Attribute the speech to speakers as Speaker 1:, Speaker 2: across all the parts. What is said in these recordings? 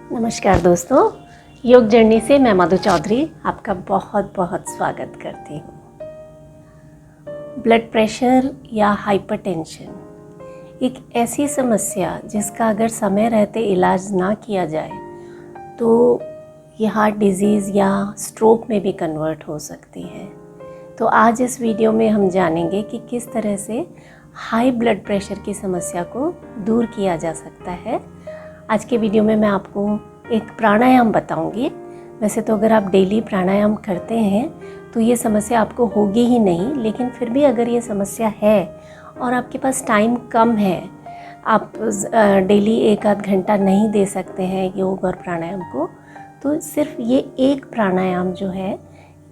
Speaker 1: नमस्कार दोस्तों, योग जर्नी से मैं मधु चौधरी आपका बहुत बहुत स्वागत करती हूँ। ब्लड प्रेशर या हाइपरटेंशन एक ऐसी समस्या जिसका अगर समय रहते इलाज ना किया जाए तो ये हार्ट डिजीज़ या स्ट्रोक में भी कन्वर्ट हो सकती है। तो आज इस वीडियो में हम जानेंगे कि किस तरह से हाई ब्लड प्रेशर की समस्या को दूर किया जा सकता है। आज के वीडियो में मैं आपको एक प्राणायाम बताऊंगी। वैसे तो अगर आप डेली प्राणायाम करते हैं तो ये समस्या आपको होगी ही नहीं, लेकिन फिर भी अगर ये समस्या है और आपके पास टाइम कम है, आप डेली 1 आध घंटा नहीं दे सकते हैं योग और प्राणायाम को, तो सिर्फ ये एक प्राणायाम जो है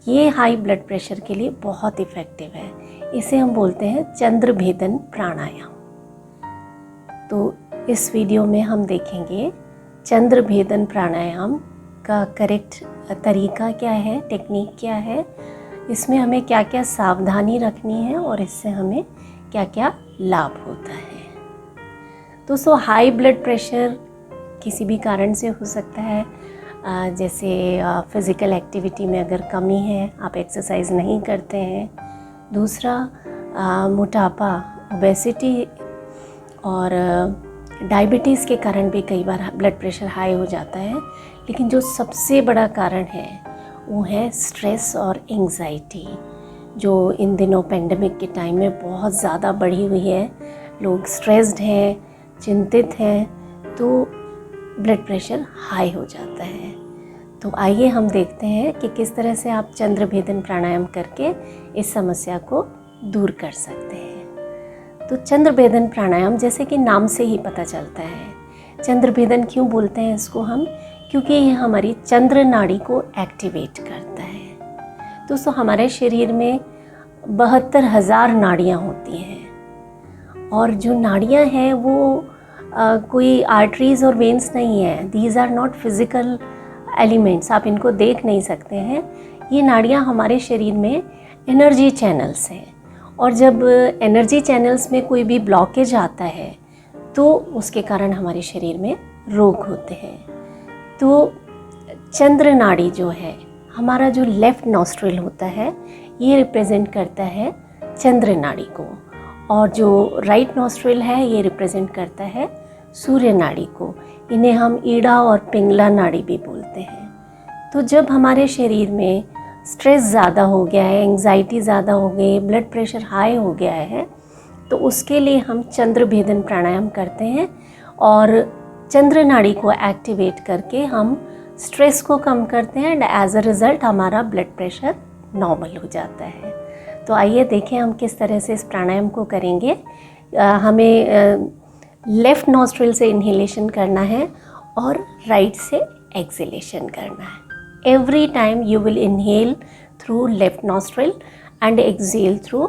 Speaker 1: ये हाई ब्लड प्रेशर के लिए बहुत इफ़ेक्टिव है। इसे हम बोलते हैं चंद्र भेदन प्राणायाम। तो इस वीडियो में हम देखेंगे चंद्र भेदन प्राणायाम का करेक्ट तरीका क्या है, टेक्निक क्या है, इसमें हमें क्या क्या सावधानी रखनी है और इससे हमें क्या क्या लाभ होता है। दोस्तों, हाई ब्लड प्रेशर किसी भी कारण से हो सकता है, जैसे फिज़िकल एक्टिविटी में अगर कमी है, आप एक्सरसाइज नहीं करते हैं। दूसरा, मोटापा, ओबेसिटी और डायबिटीज़ के कारण भी कई बार ब्लड प्रेशर हाई हो जाता है। लेकिन जो सबसे बड़ा कारण है वो है स्ट्रेस और एंग्जाइटी, जो इन दिनों पेंडेमिक के टाइम में बहुत ज़्यादा बढ़ी हुई है। लोग स्ट्रेस्ड हैं, चिंतित हैं, तो ब्लड प्रेशर हाई हो जाता है। तो आइए हम देखते हैं कि किस तरह से आप चंद्र भेदन प्राणायाम करके इस समस्या को दूर कर सकते हैं। तो चंद्र भेदन प्राणायाम, जैसे कि नाम से ही पता चलता है, चंद्र भेदन क्यों बोलते हैं इसको हम, क्योंकि ये हमारी चंद्र नाड़ी को एक्टिवेट करता है। दोस्तों, हमारे शरीर में 72,000 नाड़ियाँ होती हैं और जो नाड़ियाँ हैं वो कोई आर्टरीज और वेन्स नहीं है। These are not physical elements, आप इनको देख नहीं सकते हैं। ये नाड़ियाँ हमारे शरीर में एनर्जी चैनल्स हैं और जब एनर्जी चैनल्स में कोई भी ब्लॉकेज आता है तो उसके कारण हमारे शरीर में रोग होते हैं। तो चंद्र नाड़ी जो है, हमारा जो लेफ़्ट नॉस्ट्रिल होता है, ये रिप्रेजेंट करता है चंद्र नाड़ी को, और जो राइट नॉस्ट्रिल है ये रिप्रेजेंट करता है सूर्य नाड़ी को। इन्हें हम ईड़ा और पिंगला नाड़ी भी बोलते हैं। तो जब हमारे शरीर में स्ट्रेस ज़्यादा हो गया है, एंग्जाइटी ज़्यादा हो गई, ब्लड प्रेशर हाई हो गया है, तो उसके लिए हम चंद्र भेदन प्राणायाम करते हैं और चंद्र नाड़ी को एक्टिवेट करके हम स्ट्रेस को कम करते हैं एंड एज अ रिज़ल्ट हमारा ब्लड प्रेशर नॉर्मल हो जाता है। तो आइए देखें हम किस तरह से इस प्राणायाम को करेंगे। हमें लेफ़्ट नॉस्ट्रिल से इन्हेलेशन करना है और राइट से एक्सहेलेशन करना है। Every time you will inhale through left nostril and exhale through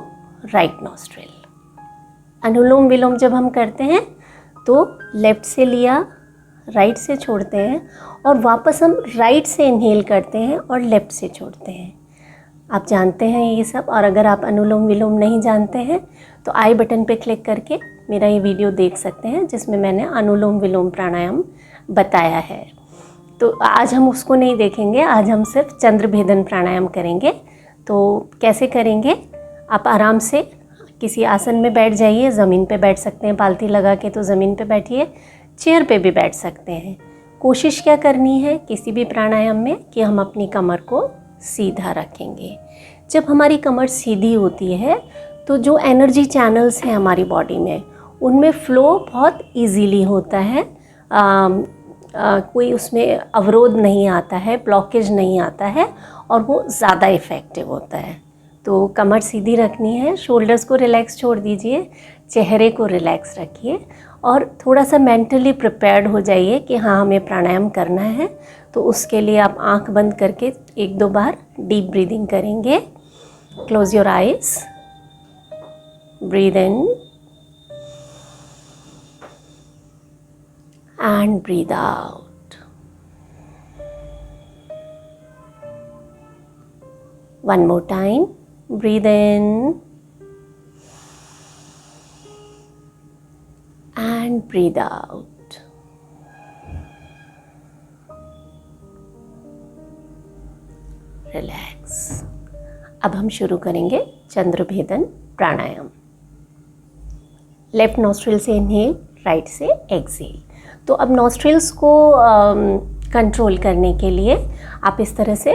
Speaker 1: right nostril. अनुलोम विलोम जब हम करते हैं तो लेफ़्ट से लिया, राइट से छोड़ते हैं और वापस हम राइट से इन्हेल करते हैं और लेफ़्ट से छोड़ते हैं। आप जानते हैं ये सब, और अगर आप अनुलोम विलोम नहीं जानते हैं तो आई बटन पे क्लिक करके मेरा ये वीडियो देख सकते हैं जिसमें मैंने अनुलोम विलोम प्राणायाम बताया है। तो आज हम उसको नहीं देखेंगे, आज हम सिर्फ चंद्र भेदन प्राणायाम करेंगे। तो कैसे करेंगे, आप आराम से किसी आसन में बैठ जाइए, ज़मीन पे बैठ सकते हैं, पालथी लगा के तो ज़मीन पे बैठिए, चेयर पे भी बैठ सकते हैं। कोशिश क्या करनी है किसी भी प्राणायाम में कि हम अपनी कमर को सीधा रखेंगे। जब हमारी कमर सीधी होती है तो जो एनर्जी चैनल्स हैं हमारी बॉडी में, उनमें फ़्लो बहुत ईजीली होता है। कोई उसमें अवरोध नहीं आता है, ब्लॉकेज नहीं आता है और वो ज़्यादा इफ़ेक्टिव होता है। तो कमर सीधी रखनी है, शोल्डर्स को रिलैक्स छोड़ दीजिए, चेहरे को रिलैक्स रखिए और थोड़ा सा मेंटली प्रिपेयर्ड हो जाइए कि हाँ हमें प्राणायाम करना है। तो उसके लिए आप आंख बंद करके 1-2 बार डीप ब्रीदिंग करेंगे। Close your eyes, breathe in and breathe out. One more time, breathe in and breathe out. Relax. अब हम शुरू करेंगे चंद्रभेदन प्राणायाम। लेफ्ट नॉस्ट्रिल से इनहेल, राइट से एक्सहेल। तो अब नॉस्ट्रिल्स को कंट्रोल करने के लिए आप इस तरह से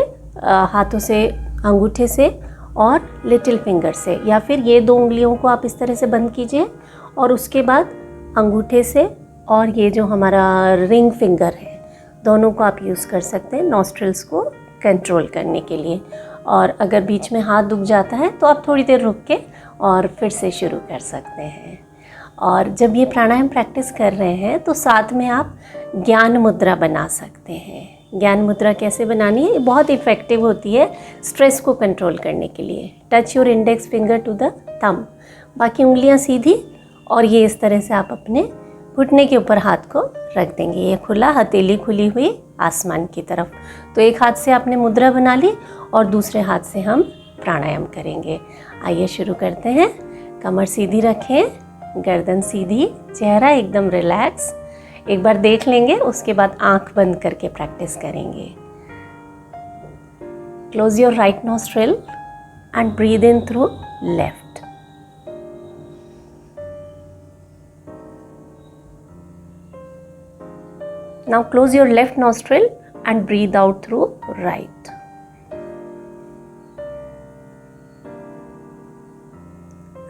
Speaker 1: हाथों से, अंगूठे से और लिटिल फिंगर से, या फिर ये 2 उंगलियों को आप इस तरह से बंद कीजिए और उसके बाद अंगूठे से और ये जो हमारा रिंग फिंगर है, दोनों को आप यूज़ कर सकते हैं नॉस्ट्रिल्स को कंट्रोल करने के लिए। और अगर बीच में हाथ दुख जाता है तो आप थोड़ी देर रुक के और फिर से शुरू कर सकते हैं। और जब ये प्राणायाम प्रैक्टिस कर रहे हैं तो साथ में आप ज्ञान मुद्रा बना सकते हैं। ज्ञान मुद्रा कैसे बनानी है? ये बहुत इफ़ेक्टिव होती है स्ट्रेस को कंट्रोल करने के लिए। Touch your index finger to the thumb, बाकी उंगलियां सीधी, और ये इस तरह से आप अपने घुटने के ऊपर हाथ को रख देंगे, ये खुला, हथेली खुली हुई आसमान की तरफ। तो एक हाथ से आपने मुद्रा बना ली और दूसरे हाथ से हम प्राणायाम करेंगे। आइए शुरू करते हैं। कमर सीधी रखें, गर्दन सीधी, चेहरा एकदम रिलैक्स। एक बार देख लेंगे, उसके बाद आंख बंद करके प्रैक्टिस करेंगे। Close your right nostril and breathe in through left. Now close your left nostril and breathe out through right.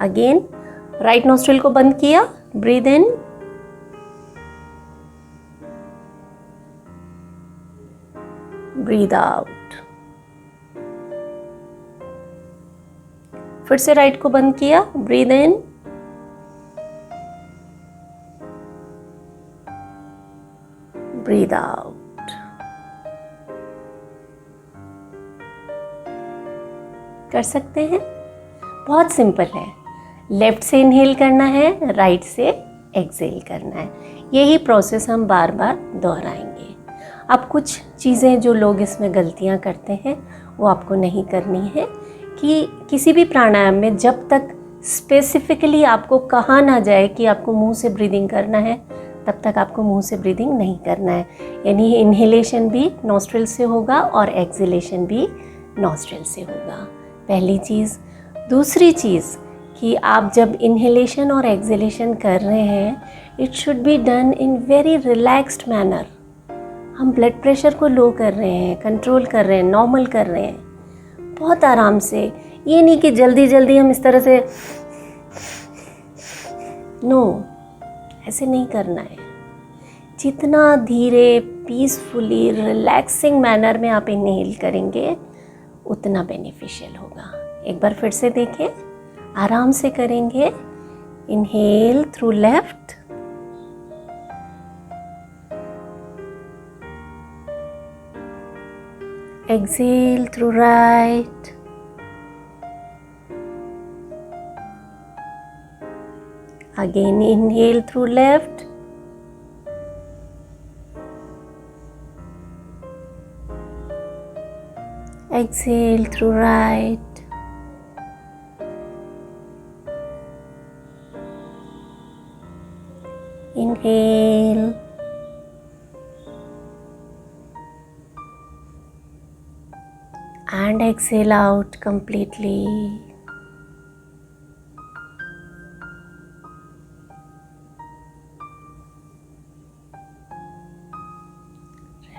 Speaker 1: Again, right nostril को बंद किया, breathe in, breathe out. फिर से राइट को बंद किया, breathe in, breathe out. कर सकते हैं, बहुत सिंपल है। लेफ्ट से इनहेल करना है, राइट से एक्सहेल करना है। यही प्रोसेस हम बार बार दोहराएंगे। अब कुछ चीज़ें जो लोग इसमें गलतियां करते हैं वो आपको नहीं करनी है, कि किसी भी प्राणायाम में जब तक स्पेसिफिकली आपको कहा ना जाए कि आपको मुंह से ब्रीदिंग करना है, तब तक आपको मुंह से ब्रीदिंग नहीं करना है। यानी इन्हेलेशन भी नॉस्ट्रिल से होगा और एक्सहेलेशन भी नॉस्ट्रिल से होगा, पहली चीज़। दूसरी चीज़ कि आप जब इन्हेलेशन और एक्सहेलेशन कर रहे हैं, it should be done in very relaxed manner. हम ब्लड प्रेशर को लो कर रहे हैं, कंट्रोल कर रहे हैं, नॉर्मल कर रहे हैं, बहुत आराम से। ये नहीं कि जल्दी जल्दी हम इस तरह से, नो, ऐसे नहीं करना है। जितना धीरे, पीसफुली, रिलैक्सिंग मैनर में आप इनहेल करेंगे उतना बेनिफिशियल होगा। एक बार फिर से देखें, आराम से करेंगे। Inhale through left, exhale through right, again inhale through left, exhale through right, inhale, and exhale out completely.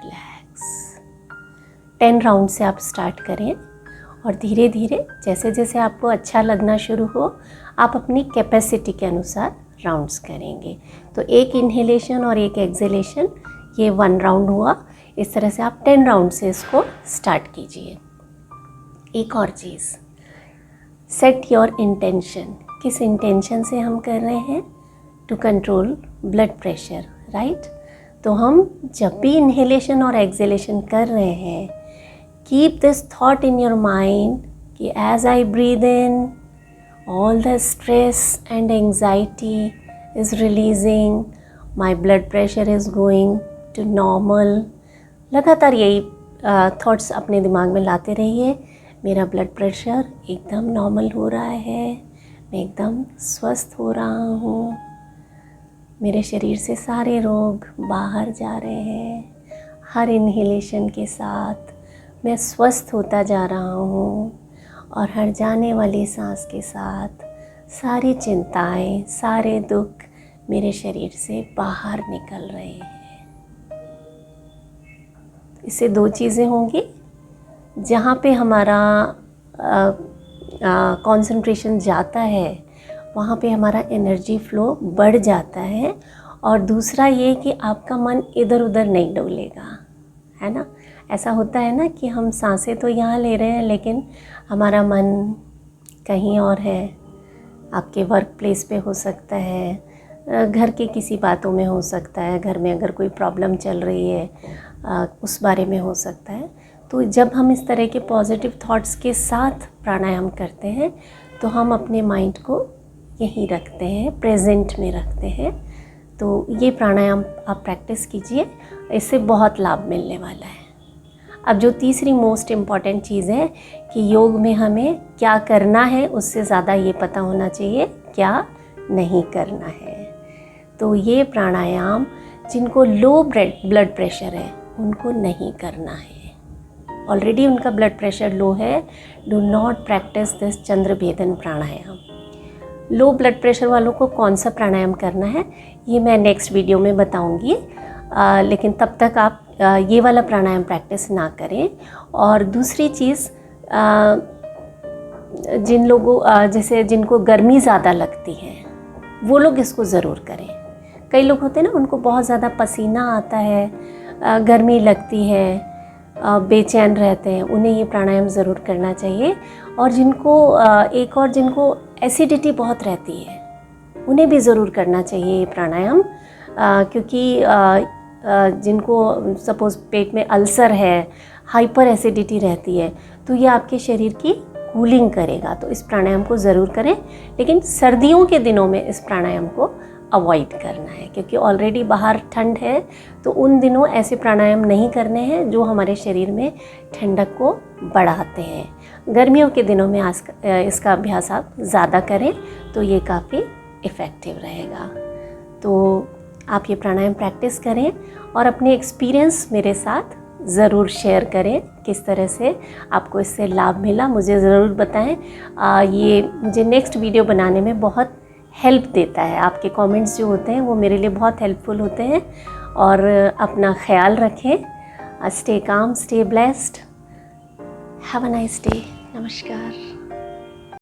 Speaker 1: Relax. 10 round से आप स्टार्ट करें और धीरे धीरे जैसे जैसे आपको अच्छा लगना शुरू हो, आप अपनी कैपेसिटी के अनुसार राउंड्स करेंगे। तो एक इन्हेलेशन और एक एक्सहेलेशन, ये 1 राउंड हुआ। इस तरह से आप 10 राउंड से इसको स्टार्ट कीजिए। एक और चीज़, सेट योर इंटेंशन। किस इंटेंशन से हम कर रहे हैं? To control blood pressure, right? तो हम जब भी इन्हेलेशन और एक्सहेलेशन कर रहे हैं, keep this thought in your mind कि as I breathe in, all the stress and anxiety is releasing, my blood pressure is going to normal. लगातार यही थॉट्स अपने दिमाग में लाते रहिए। मेरा ब्लड प्रेशर एकदम नॉर्मल हो रहा है, मैं एकदम स्वस्थ हो रहा हूँ, मेरे शरीर से सारे रोग बाहर जा रहे हैं। हर इन्हेलेशन के साथ मैं स्वस्थ होता जा रहा हूँ और हर जाने वाली सांस के साथ सारी चिंताएं, सारे दुख मेरे शरीर से बाहर निकल रहे हैं। इससे दो चीज़ें होंगी, जहाँ पे हमारा कंसंट्रेशन जाता है वहाँ पे हमारा एनर्जी फ्लो बढ़ जाता है, और दूसरा ये कि आपका मन इधर उधर नहीं डोलेगा, है ना। ऐसा होता है ना कि हम सांसें तो यहाँ ले रहे हैं लेकिन हमारा मन कहीं और है। आपके वर्क प्लेस पे हो सकता है, घर के किसी बातों में हो सकता है, घर में अगर कोई प्रॉब्लम चल रही है उस बारे में हो सकता है। तो जब हम इस तरह के पॉजिटिव थॉट्स के साथ प्राणायाम करते हैं तो हम अपने माइंड को यहीं रखते हैं, प्रेजेंट में रखते हैं। तो ये प्राणायाम आप प्रैक्टिस कीजिए, इससे बहुत लाभ मिलने वाला है। अब जो तीसरी मोस्ट इम्पॉर्टेंट चीज़ है कि योग में हमें क्या करना है, उससे ज़्यादा ये पता होना चाहिए क्या नहीं करना है। तो ये प्राणायाम जिनको लो ब्लड प्रेशर है उनको नहीं करना है। ऑलरेडी उनका ब्लड प्रेशर लो है, do not practise this Chandra Bhedan pranayama. Low blood pressure वालों को कौन सा प्राणायाम करना है ये मैं नेक्स्ट वीडियो में बताऊंगी, लेकिन तब तक आप ये वाला प्राणायाम प्रैक्टिस ना करें। और दूसरी चीज़, जिन लोगों जैसे जिनको गर्मी ज़्यादा लगती है वो लोग इसको ज़रूर करें। कई लोग होते हैं ना, उनको बहुत ज़्यादा पसीना आता है, गर्मी लगती है, बेचैन रहते हैं, उन्हें ये प्राणायाम ज़रूर करना चाहिए। और जिनको एसिडिटी बहुत रहती है उन्हें भी ज़रूर करना चाहिए ये प्राणायाम, क्योंकि जिनको सपोज़ पेट में अल्सर है, हाइपर एसिडिटी रहती है, तो ये आपके शरीर की कूलिंग करेगा। तो इस प्राणायाम को ज़रूर करें, लेकिन सर्दियों के दिनों में इस प्राणायाम को अवॉइड करना है, क्योंकि ऑलरेडी बाहर ठंड है। तो उन दिनों ऐसे प्राणायाम नहीं करने हैं जो हमारे शरीर में ठंडक को बढ़ाते हैं। गर्मियों के दिनों में इसका अभ्यास आप ज़्यादा करें तो ये काफ़ी इफ़ेक्टिव रहेगा। तो आप ये प्राणायाम प्रैक्टिस करें और अपने एक्सपीरियंस मेरे साथ ज़रूर शेयर करें, किस तरह से आपको इससे लाभ मिला मुझे ज़रूर बताएं। ये मुझे नेक्स्ट वीडियो बनाने में बहुत हेल्प देता है। आपके कमेंट्स जो होते हैं वो मेरे लिए बहुत हेल्पफुल होते हैं। और अपना ख्याल रखें। Stay calm, stay blessed, have a nice day. नमस्कार।